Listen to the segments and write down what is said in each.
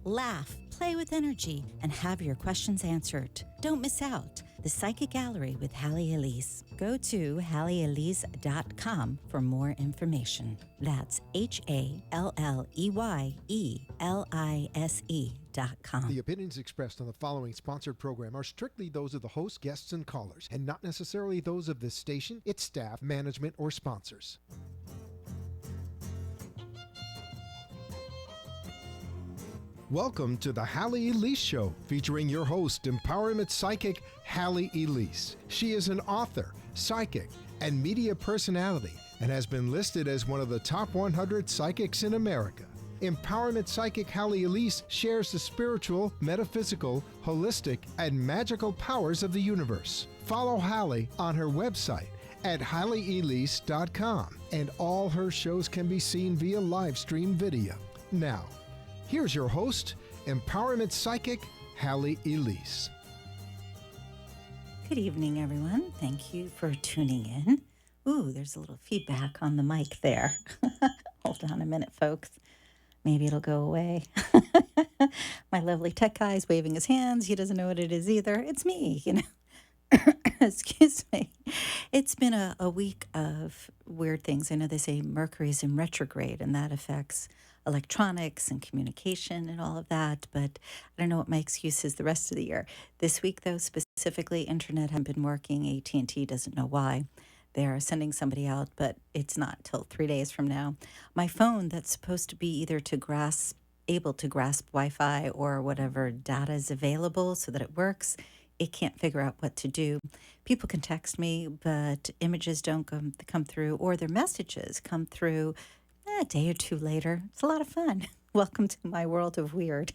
laugh, play with energy, and have your questions answered. Don't miss out. The Psychic Gallery with Halley Elise. Go to halleyelise.com for more information. That's HALLEYELISE.com. The opinions expressed on the following sponsored program are strictly those of the host, guests, and callers, and not necessarily those of this station, its staff, management, or sponsors. Welcome to the Halley Elise Show, featuring your host, empowerment psychic Halley Elise. She is an author, psychic, and media personality, and has been listed as one of the top 100 psychics in America. Empowerment psychic Halley Elise shares the spiritual, metaphysical, holistic, and magical powers of the universe. Follow Halley on her website at halleyelise.com, and all her shows can be seen via live stream video. Now, here's your host, empowerment psychic Halley Elise. Good evening, everyone. Thank you for tuning in. Ooh, there's a little feedback on the mic there. Hold on a minute, folks. Maybe it'll go away. My lovely tech guy is waving his hands. He doesn't know what it is either. It's me, Excuse me. It's been a week of weird things. I know they say Mercury's in retrograde, and that affects electronics and communication and all of that, but I don't know what my excuse is the rest of the year. This week, though, specifically, internet hasn't been working. AT&T doesn't know why. They're sending somebody out, but it's not till 3 days from now. My phone, that's supposed to be either able to grasp Wi-Fi or whatever data is available so that it works, it can't figure out what to do. People can text me, but images don't come through, or their messages come through a day or two later. It's a lot of fun. Welcome to my world of weird.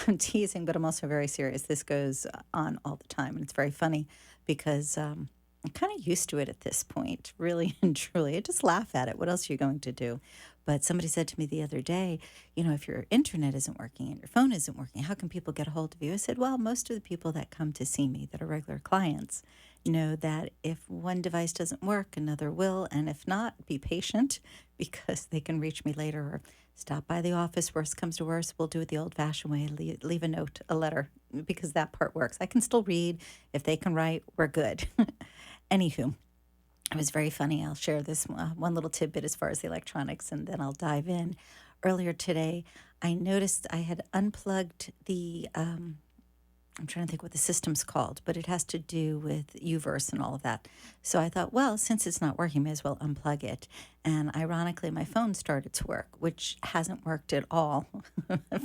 I'm teasing, but I'm also very serious. This goes on all the time, and it's very funny because I'm kind of used to it at this point, really and truly. I just laugh at it. What else are you going to do? But somebody said to me the other day, if your internet isn't working and your phone isn't working, how can people get a hold of you? I said, well, most of the people that come to see me that are regular clients know that if one device doesn't work, another will. And if not, be patient, because they can reach me later or stop by the office. Worst comes to worst, we'll do it the old-fashioned way, leave a note, a letter, because that part works. I can still read. If they can write, we're good. Anywho, it was very funny. I'll share this one little tidbit as far as the electronics, and then I'll dive in. Earlier today, I noticed I had unplugged the, I'm trying to think what the system's called, but it has to do with UVerse and all of that. So I thought, well, since it's not working, may as well unplug it. And ironically, my phone started to work, which hasn't worked at all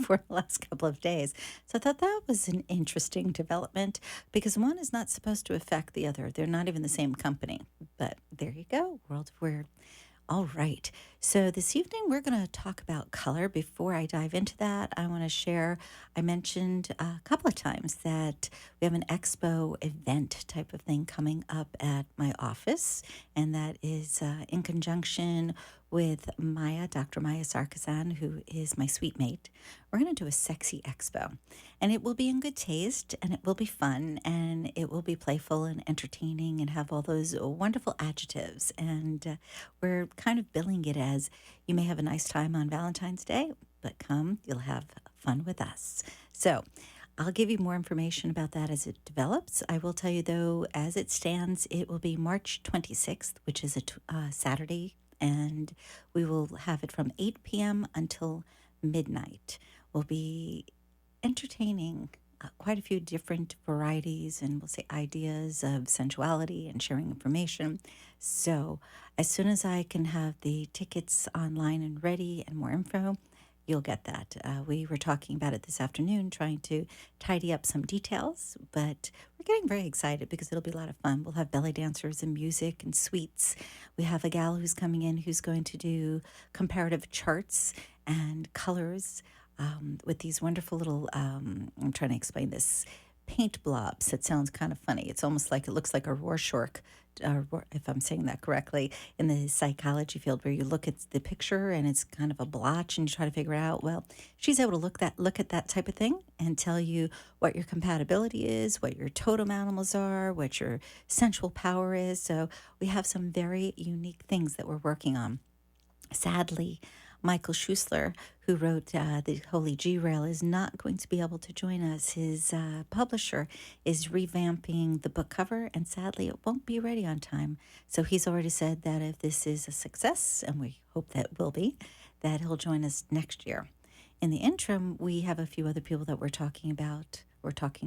for the last couple of days. So I thought that was an interesting development, because one is not supposed to affect the other. They're not even the same company. But there you go, world of weird. All right. So this evening, we're going to talk about color. Before I dive into that, I want to share, I mentioned a couple of times that we have an expo event type of thing coming up at my office, and that is in conjunction with Dr. Maya Sarkazan, who is my sweet mate. We're going to do a sexy expo, and it will be in good taste, and it will be fun, and it will be playful and entertaining and have all those wonderful adjectives. And we're kind of billing it as, you may have a nice time on Valentine's Day, but come, you'll have fun with us. So I'll give you more information about that as it develops. I will tell you, though, as it stands, it will be March 26th, which is a Saturday, and we will have it from 8 p.m. until midnight. We'll be entertaining quite a few different varieties and we'll say ideas of sensuality and sharing information. So as soon as I can have the tickets online and ready and more info, you'll get that. We were talking about it this afternoon, trying to tidy up some details, but we're getting very excited because it'll be a lot of fun. We'll have belly dancers and music and sweets. We have a gal who's coming in who's going to do comparative charts and colors with these wonderful little, I'm trying to explain this, paint blobs. It sounds kind of funny. It's almost like, it looks like a Rorschach, if I'm saying that correctly, in the psychology field, where you look at the picture and it's kind of a blotch and you try to figure out, well, she's able to look at that type of thing and tell you what your compatibility is, what your totem animals are, what your sensual power is. So we have some very unique things that we're working on. Sadly, Michael Schuessler, who wrote the Holy G-Rail, is not going to be able to join us. His publisher is revamping the book cover, and sadly, it won't be ready on time. So he's already said that if this is a success, and we hope that will be, that he'll join us next year. In the interim, we have a few other people that we're talking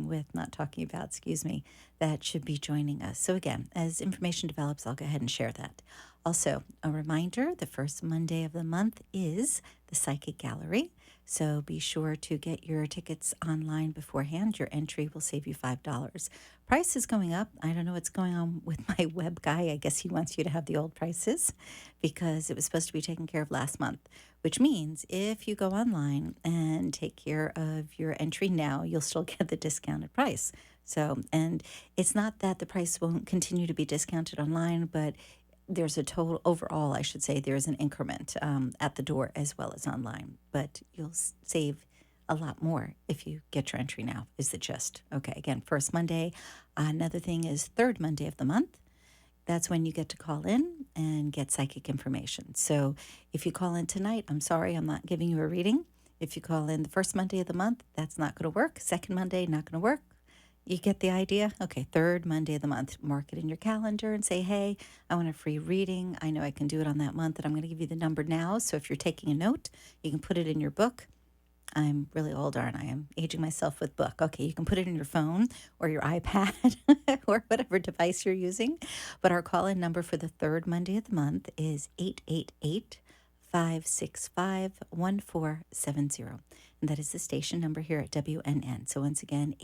with, not talking about, excuse me, that should be joining us. So again, as information develops, I'll go ahead and share that. Also, a reminder, the first Monday of the month is the Psychic Gallery. So be sure to get your tickets online beforehand. Your entry will save you $5. Price is going up. I don't know what's going on with my web guy. I guess he wants you to have the old prices because it was supposed to be taken care of last month, which means if you go online and take care of your entry now, you'll still get the discounted price. So, and it's not that the price won't continue to be discounted online, but there's a total overall, I should say, there's an increment at the door as well as online, but you'll save a lot more if you get your entry now, is the gist. Okay, again, first Monday. Another thing is third Monday of the month. That's when you get to call in and get psychic information. So if you call in tonight, I'm sorry, I'm not giving you a reading. If you call in the first Monday of the month, that's not going to work. Second Monday, not going to work. You get the idea? Okay, third Monday of the month. Mark it in your calendar and say, hey, I want a free reading. I know I can do it on that month, and I'm going to give you the number now. So if you're taking a note, you can put it in your book. I'm really old, aren't I? I'm aging myself with book. Okay, you can put it in your phone or your iPad or whatever device you're using. But our call-in number for the third Monday of the month is 888-565-1470. And that is the station number here at WNN. So once again,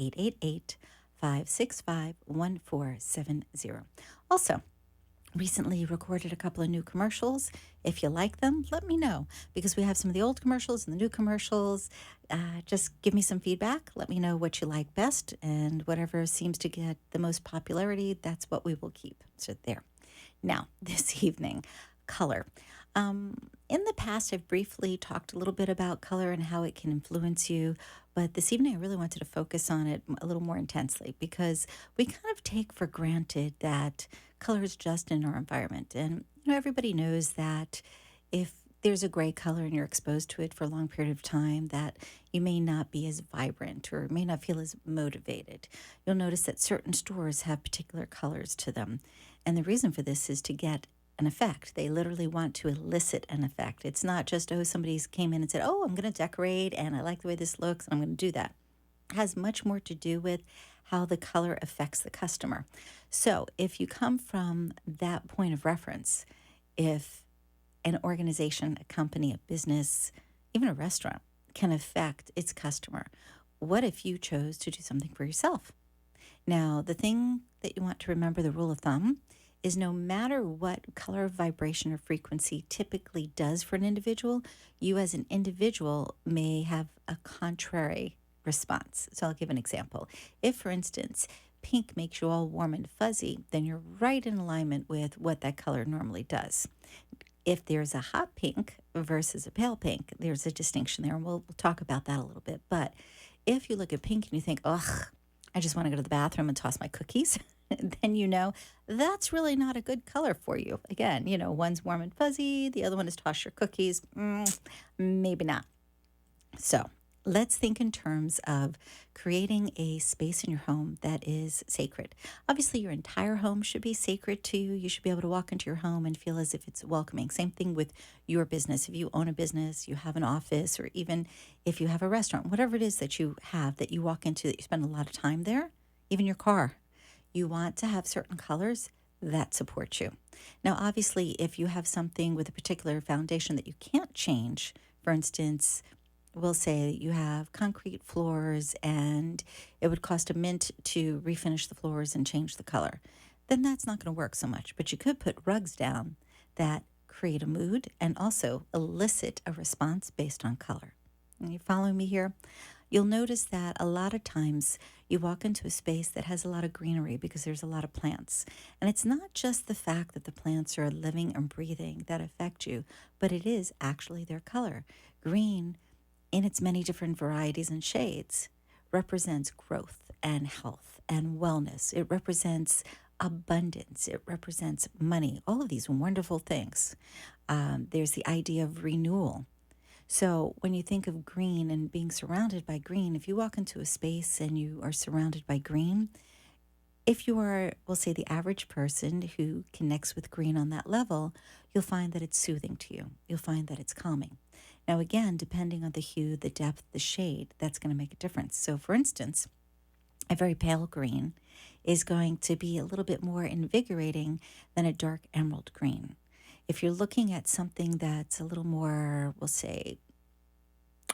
888-565-1470. Also, recently recorded a couple of new commercials. If you like them, let me know because we have some of the old commercials and the new commercials. Just give me some feedback. Let me know what you like best, and whatever seems to get the most popularity, that's what we will keep. So there. Now, this evening, color. In the past, I've briefly talked a little bit about color and how it can influence you, but this evening I really wanted to focus on it a little more intensely because we kind of take for granted that color is just in our environment. And everybody knows that if there's a gray color and you're exposed to it for a long period of time, that you may not be as vibrant or may not feel as motivated. You'll notice that certain stores have particular colors to them. And the reason for this is to get an effect. They literally want to elicit an effect. It's not just, oh, somebody's came in and said, oh, I'm going to decorate and I like the way this looks and I'm going to do that. It has much more to do with how the color affects the customer. So if you come from that point of reference, if an organization, a company, a business, even a restaurant can affect its customer, what if you chose to do something for yourself? Now, the thing that you want to remember, the rule of thumb, is no matter what color, vibration, or frequency typically does for an individual, you as an individual may have a contrary response. So I'll give an example. If, for instance, pink makes you all warm and fuzzy, then you're right in alignment with what that color normally does. If there's a hot pink versus a pale pink, there's a distinction there, and we'll talk about that a little bit. But if you look at pink and you think, ugh, I just want to go to the bathroom and toss my cookies, then you know that's really not a good color for you. Again, one's warm and fuzzy, the other one is toss your cookies. Maybe not. So let's think in terms of creating a space in your home that is sacred. Obviously, your entire home should be sacred to you. You should be able to walk into your home and feel as if it's welcoming. Same thing with your business. If you own a business, you have an office, or even if you have a restaurant, whatever it is that you have that you walk into, that you spend a lot of time there, even your car, you want to have certain colors that support you. Now, obviously, if you have something with a particular foundation that you can't change, for instance, we'll say you have concrete floors and it would cost a mint to refinish the floors and change the color, then that's not going to work so much. But you could put rugs down that create a mood and also elicit a response based on color. Are you following me here? You'll notice that a lot of times you walk into a space that has a lot of greenery because there's a lot of plants. And it's not just the fact that the plants are living and breathing that affect you, but it is actually their color. Green, in its many different varieties and shades, represents growth and health and wellness. It represents abundance. It represents money, all of these wonderful things. There's the idea of renewal. So when you think of green and being surrounded by green, if you walk into a space and you are surrounded by green, if you are, we'll say, the average person who connects with green on that level, you'll find that it's soothing to you. You'll find that it's calming. Now, again, depending on the hue, the depth, the shade, that's going to make a difference. So, for instance, a very pale green is going to be a little bit more invigorating than a dark emerald green. If you're looking at something that's a little more, we'll say,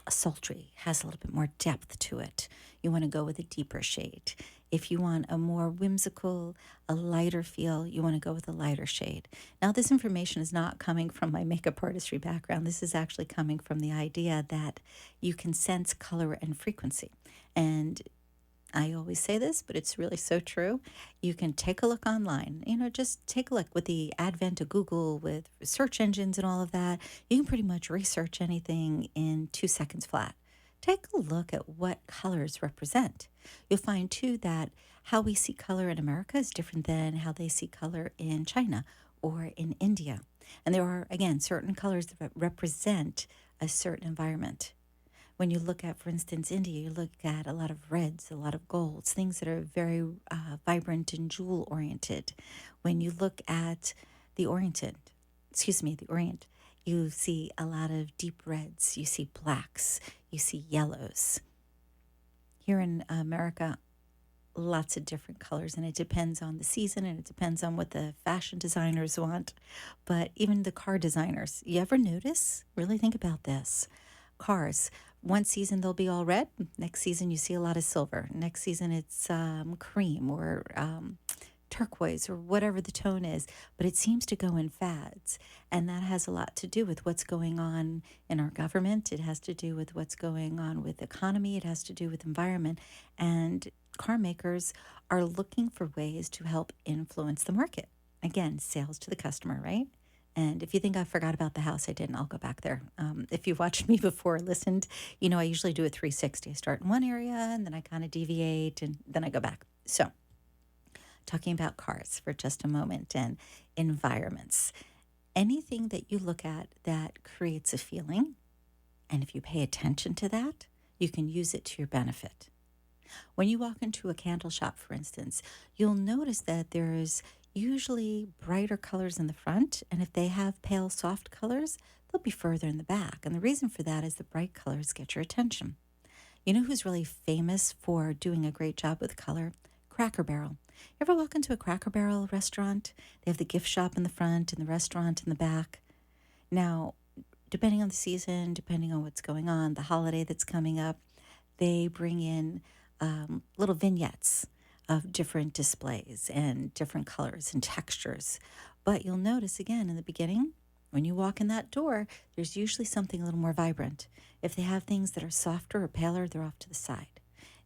sultry, has a little bit more depth to it, you want to go with a deeper shade. If you want a more whimsical, a lighter feel, you want to go with a lighter shade. Now, this information is not coming from my makeup artistry background. This is actually coming from the idea that you can sense color and frequency. And I always say this, but it's really so true. You can take a look online, just take a look with the advent of Google, with search engines and all of that. You can pretty much research anything in 2 seconds flat. Take a look at what colors represent. You'll find too that how we see color in America is different than how they see color in China or in India. And there are, again, certain colors that represent a certain environment. When you look at, for instance, India, you look at a lot of reds, a lot of golds, things that are very vibrant and jewel oriented. When you look at the Orient, you see a lot of deep reds, you see blacks, you see yellows. Here in America, lots of different colors, and it depends on the season and it depends on what the fashion designers want. But even the car designers, you ever notice? Really think about this. Cars. One season they'll be all red. Next season you see a lot of silver. Next season it's cream or turquoise or whatever the tone is. But it seems to go in fads. And that has a lot to do with what's going on in our government. It has to do with what's going on with economy. It has to do with environment. And car makers are looking for ways to help influence the market. Again, sales to the customer, right? And if you think I forgot about the house, I didn't. I'll go back there. If you've watched me before or listened, I usually do a 360. I start in one area and then I kind of deviate and then I go back. So, talking about cars for just a moment and environments. Anything that you look at that creates a feeling, and if you pay attention to that, you can use it to your benefit. When you walk into a candle shop, for instance, you'll notice that there's usually brighter colors in the front, and if they have pale, soft colors, they'll be further in the back. And the reason for that is the bright colors get your attention. You know who's really famous for doing a great job with color? Cracker Barrel. You ever walk into a Cracker Barrel restaurant? They have the gift shop in the front and the restaurant in the back. Now, depending on the season, depending on what's going on, the holiday that's coming up, they bring in little vignettes of different displays and different colors and textures. But you'll notice again in the beginning, when you walk in that door, there's usually something a little more vibrant. If they have things that are softer or paler, they're off to the side.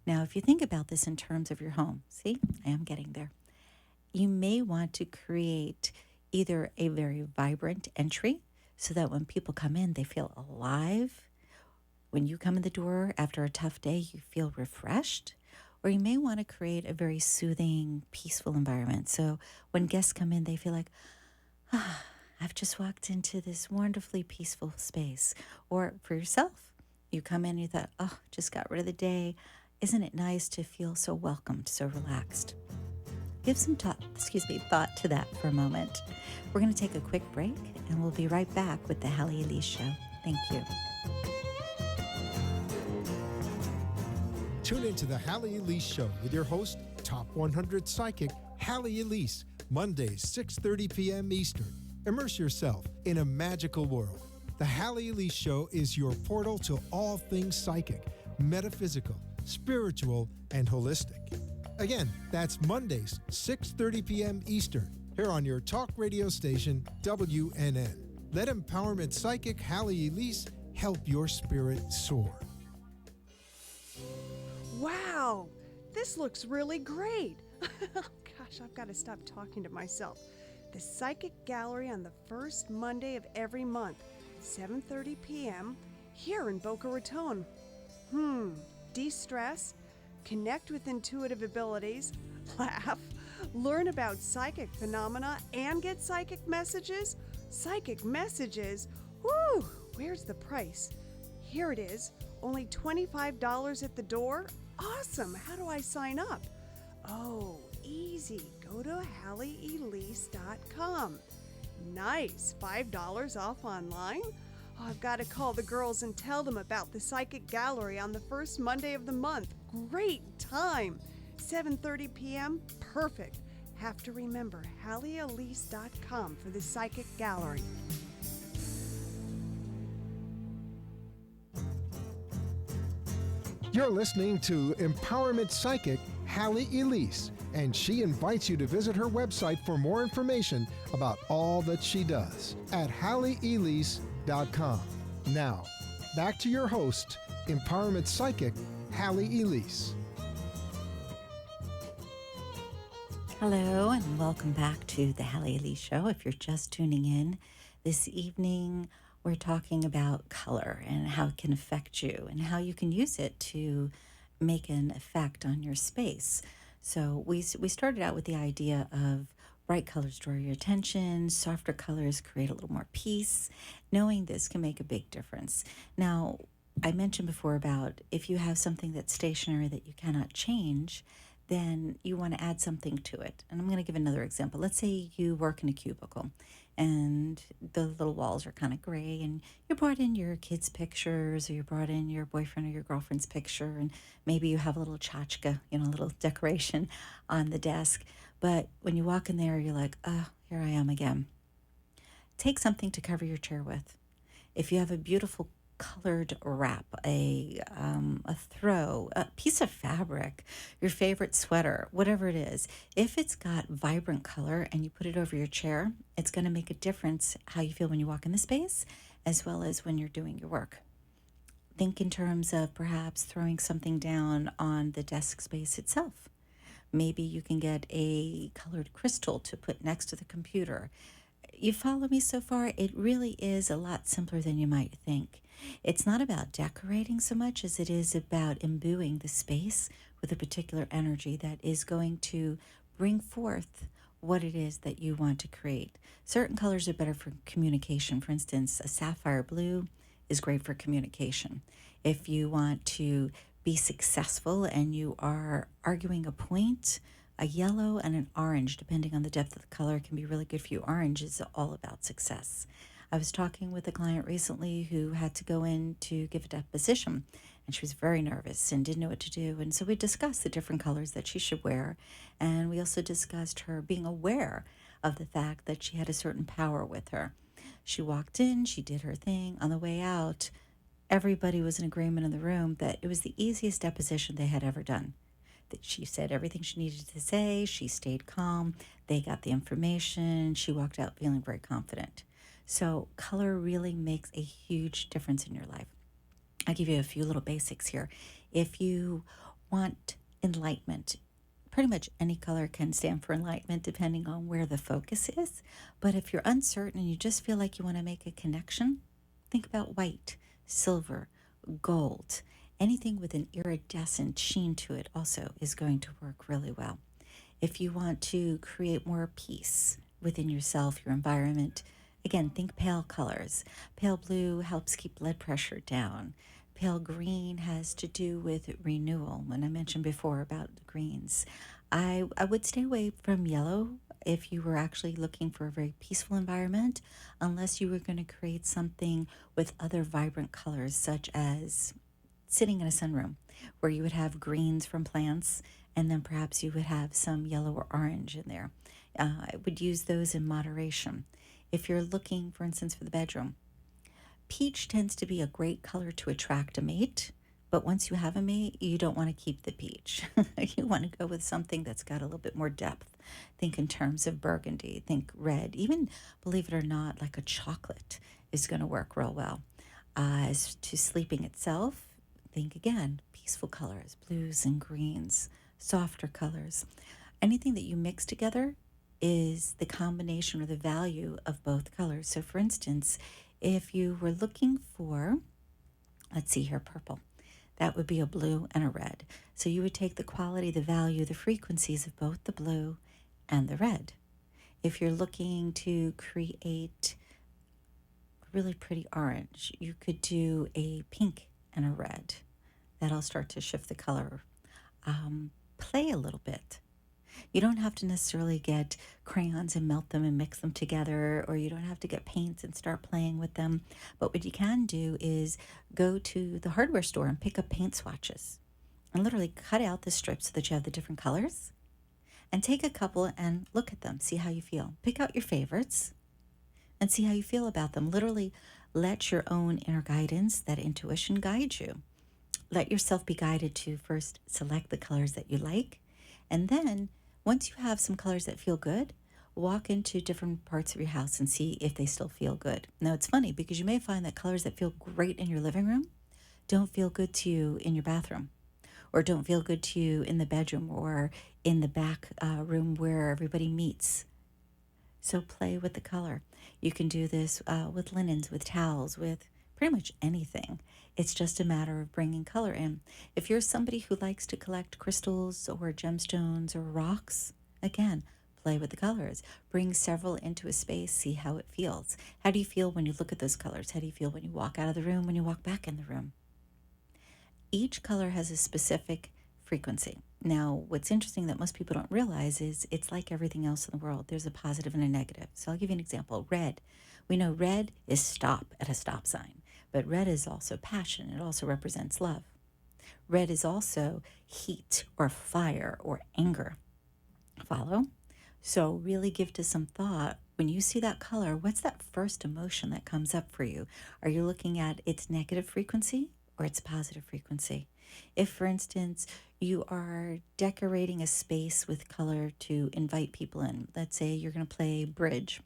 Now, if you think about this in terms of your home, see, I am getting there. You may want to create either a very vibrant entry so that when people come in, they feel alive. When you come in the door after a tough day, you feel refreshed. Or you may want to create a very soothing, peaceful environment. So when guests come in, they feel like, I've just walked into this wonderfully peaceful space. Or for yourself, you come in and you thought, just got rid of the day. Isn't it nice to feel so welcomed, so relaxed? Give some thought to that for a moment. We're going to take a quick break, and we'll be right back with the Halley Elise Show. Thank you. Tune into the Halley Elise Show with your host, Top 100 Psychic Halley Elise, Mondays, 6:30 p.m. Eastern. Immerse yourself in a magical world. The Halley Elise Show is your portal to all things psychic, metaphysical, spiritual, and holistic. Again, that's Mondays, 6:30 p.m. Eastern, here on your talk radio station, WNN. Let Empowerment Psychic Halley Elise help your spirit soar. Wow, this looks really great. Gosh, I've got to stop talking to myself. The Psychic Gallery on the first Monday of every month, 7:30 p.m., here in Boca Raton. De-stress, connect with intuitive abilities, laugh, learn about psychic phenomena, and get psychic messages? Psychic messages? Woo! Where's the price? here it is. Only $25 at the door? Awesome! How do I sign up? Oh, easy. Go to HalleyElise.com. Nice. $5 off online? Oh, I've got to call the girls and tell them about the Psychic Gallery on the first Monday of the month. Great time! 7:30 p.m.? Perfect. Have to remember HalleyElise.com for the Psychic Gallery. You're listening to Empowerment Psychic Halley Elise, and she invites you to visit her website for more information about all that she does at HalleyElise.com. Now, back to your host, Empowerment Psychic Halley Elise. Hello, and welcome back to the Halley Elise Show. If you're just tuning in, this evening we're talking about color and how it can affect you and how you can use it to make an effect on your space. So we started out with the idea of bright colors draw your attention, softer colors create a little more peace. Knowing this can make a big difference. Now, I mentioned before about if you have something that's stationary that you cannot change, then you want to add something to it. And I'm going to give another example. Let's say you work in a cubicle and the little walls are kind of gray, and you brought in your kids' pictures, or you brought in your boyfriend or your girlfriend's picture, and maybe you have a little tchotchke, a little decoration on the desk. But when you walk in there, you're like, oh, here I am again. Take something to cover your chair with. If you have a beautiful colored wrap, a throw, a piece of fabric, your favorite sweater, whatever it is, if it's got vibrant color and you put it over your chair, it's going to make a difference how you feel when you walk in the space as well as when you're doing your work. Think in terms of perhaps throwing something down on the desk space itself. Maybe you can get a colored crystal to put next to the computer. You follow me so far? It really is a lot simpler than you might think. It's not about decorating so much as it is about imbuing the space with a particular energy that is going to bring forth what it is that you want to create. Certain colors are better for communication. For instance, a sapphire blue is great for communication. If you want to be successful and you are arguing a point, a yellow and an orange, depending on the depth of the color, can be really good for you. Orange is all about success. I was talking with a client recently who had to go in to give a deposition, and she was very nervous and didn't know what to do. And so we discussed the different colors that she should wear, and we also discussed her being aware of the fact that she had a certain power with her. She walked in, she did her thing. On the way out, everybody was in agreement in the room that it was the easiest deposition they had ever done. That she said everything she needed to say, she stayed calm, they got the information, she walked out feeling very confident. So color really makes a huge difference in your life. I'll give you a few little basics here. If you want enlightenment, pretty much any color can stand for enlightenment depending on where the focus is. But if you're uncertain and you just feel like you want to make a connection, think about white, silver, gold. Anything with an iridescent sheen to it also is going to work really well. If you want to create more peace within yourself, your environment, again, think pale colors. Pale blue helps keep blood pressure down. Pale green has to do with renewal. When I mentioned before about greens, I would stay away from yellow if you were actually looking for a very peaceful environment, unless you were going to create something with other vibrant colors, such as sitting in a sunroom where you would have greens from plants, and then perhaps you would have some yellow or orange in there. I would use those in moderation. If you're looking, for instance, for the bedroom, peach tends to be a great color to attract a mate, but once you have a mate, you don't want to keep the peach. You want to go with something that's got a little bit more depth. Think in terms of burgundy, think red, even, believe it or not, like a chocolate is going to work real well. As to sleeping itself, think again, peaceful colors, blues and greens, softer colors. Anything that you mix together is the combination or the value of both colors. So for instance, if you were looking for, let's see here, purple, that would be a blue and a red. So you would take the quality, the value, the frequencies of both the blue and the red. If you're looking to create really pretty orange. You could do a pink and a red. That'll start to shift the color. Play a little bit. You don't have to necessarily get crayons and melt them and mix them together, or you don't have to get paints and start playing with them. But what you can do is go to the hardware store and pick up paint swatches and literally cut out the strips so that you have the different colors and take a couple and look at them, see how you feel. Pick out your favorites and see how you feel about them. Literally let your own inner guidance, that intuition, guide you. Let yourself be guided to first select the colors that you like, and then once you have some colors that feel good, walk into different parts of your house and see if they still feel good. Now, it's funny because you may find that colors that feel great in your living room don't feel good to you in your bathroom, or don't feel good to you in the bedroom or in the back room where everybody meets. So play with the color. You can do this with linens, with towels, with pretty much anything. It's just a matter of bringing color in. If you're somebody who likes to collect crystals or gemstones or rocks, again, play with the colors. Bring several into a space, see how it feels. How do you feel when you look at those colors? How do you feel when you walk out of the room, when you walk back in the room? Each color has a specific frequency. Now, what's interesting that most people don't realize is it's like everything else in the world. There's a positive and a negative. So I'll give you an example. Red. We know red is stop at a stop sign, but red is also passion. It also represents love. Red is also heat or fire or anger. Follow? So really give to some thought. When you see that color, what's that first emotion that comes up for you? Are you looking at its negative frequency or its positive frequency? If, for instance, you are decorating a space with color to invite people in, let's say you're going to play bridge,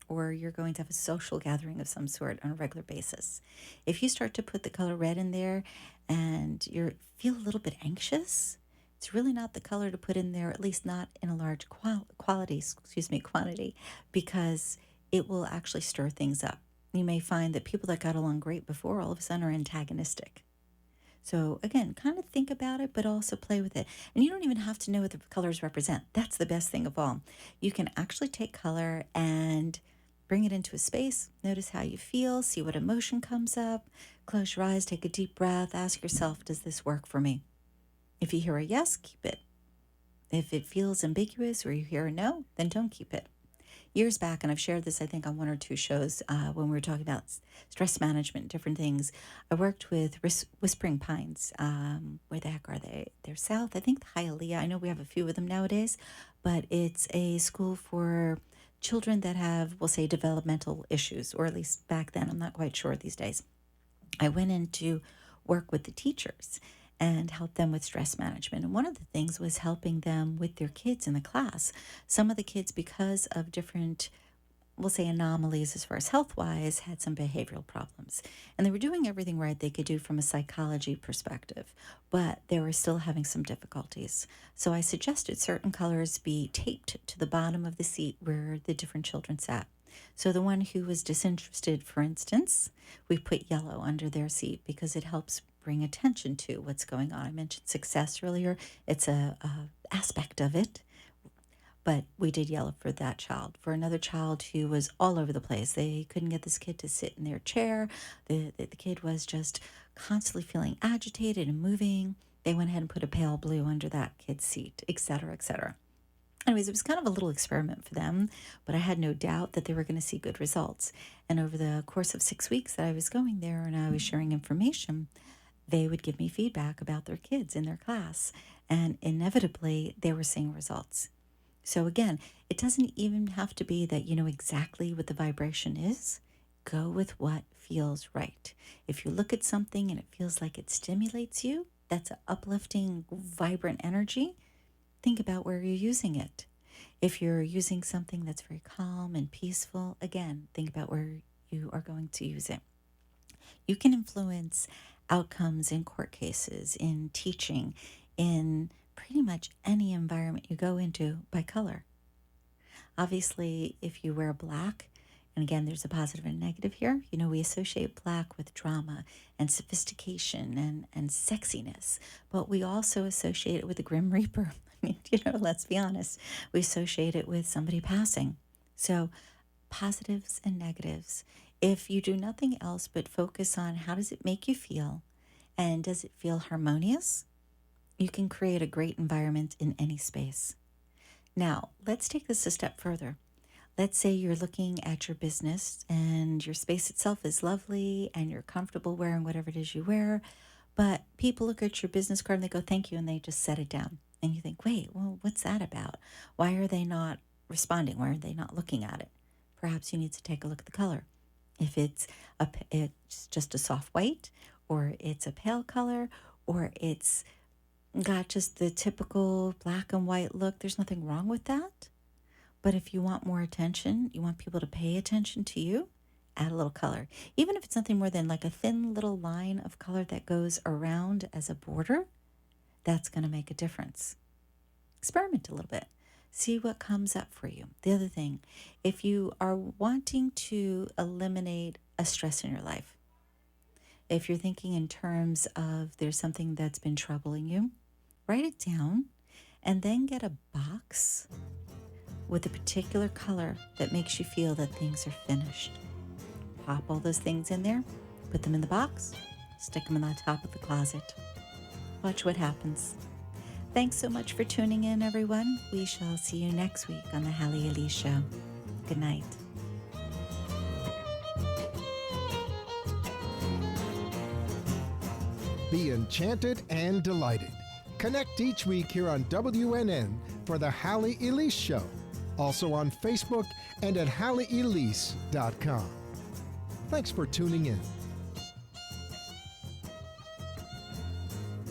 or you're going to have a social gathering of some sort on a regular basis. If you start to put the color red in there and you feel a little bit anxious, it's really not the color to put in there, at least not in a large quantity, because it will actually stir things up. You may find that people that got along great before all of a sudden are antagonistic. So again, kind of think about it, but also play with it. And you don't even have to know what the colors represent. That's the best thing of all. You can actually take color and bring it into a space. Notice how you feel, see what emotion comes up. Close your eyes, take a deep breath, ask yourself, does this work for me? If you hear a yes, keep it. If it feels ambiguous or you hear a no, then don't keep it. Years back, and I've shared this, I think, on one or two shows when we were talking about stress management, different things. I worked with Whispering Pines. Where the heck are they? They're south. I think Halley. I know we have a few of them nowadays, but it's a school for children that have, we'll say, developmental issues, or at least back then. I'm not quite sure these days. I went in to work with the teachers and help them with stress management. And one of the things was helping them with their kids in the class. Some of the kids, because of different, we'll say, anomalies as far as health-wise, had some behavioral problems. And they were doing everything right they could do from a psychology perspective, but they were still having some difficulties. So I suggested certain colors be taped to the bottom of the seat where the different children sat. So the one who was disinterested, for instance, we put yellow under their seat because it helps bring attention to what's going on. I mentioned success earlier. It's a aspect of it, but we did yellow for that child. For another child who was all over the place, they couldn't get this kid to sit in their chair. The kid was just constantly feeling agitated and moving. They went ahead and put a pale blue under that kid's seat, etc., etc. Anyways, it was kind of a little experiment for them, but I had no doubt that they were going to see good results. And over the course of 6 weeks that I was going there and I was sharing information, they would give me feedback about their kids in their class, and inevitably they were seeing results. So again, it doesn't even have to be that you know exactly what the vibration is. Go with what feels right. If you look at something and it feels like it stimulates you, that's an uplifting, vibrant energy. Think about where you're using it. If you're using something that's very calm and peaceful, again, think about where you are going to use it. You can influence outcomes in court cases, in teaching, in pretty much any environment you go into by color. Obviously, if you wear black, and again, there's a positive and negative here, you know, we associate black with drama and sophistication and sexiness, but we also associate it with the Grim Reaper. I mean, you know, let's be honest, we associate it with somebody passing. So positives and negatives. If you do nothing else but focus on how does it make you feel and does it feel harmonious, you can create a great environment in any space. Now, let's take this a step further. Let's say you're looking at your business and your space itself is lovely and you're comfortable wearing whatever it is you wear, but people look at your business card and they go, thank you, and they just set it down. And you think, wait, well, what's that about? Why are they not responding? Why are they not looking at it? Perhaps you need to take a look at the color. If it's just a soft white, or it's a pale color, or it's got just the typical black and white look, there's nothing wrong with that. But if you want more attention, you want people to pay attention to you, add a little color. Even if it's nothing more than like a thin little line of color that goes around as a border, that's going to make a difference. Experiment a little bit. See what comes up for you. The other thing, if you are wanting to eliminate a stress in your life, if you're thinking in terms of there's something that's been troubling you, write it down and then get a box with a particular color that makes you feel that things are finished. Pop all those things in there, put them in the box, stick them in the top of the closet. Watch what happens. Thanks so much for tuning in, everyone. We shall see you next week on the Halley Elise Show. Good night. Be enchanted and delighted. Connect each week here on WNN for the Halley Elise Show. Also on Facebook and at HalleyElise.com. Thanks for tuning in.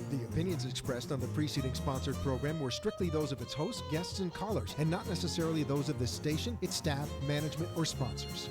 The opinions expressed on the preceding sponsored program were strictly those of its hosts, guests, and callers, and not necessarily those of this station, its staff, management, or sponsors.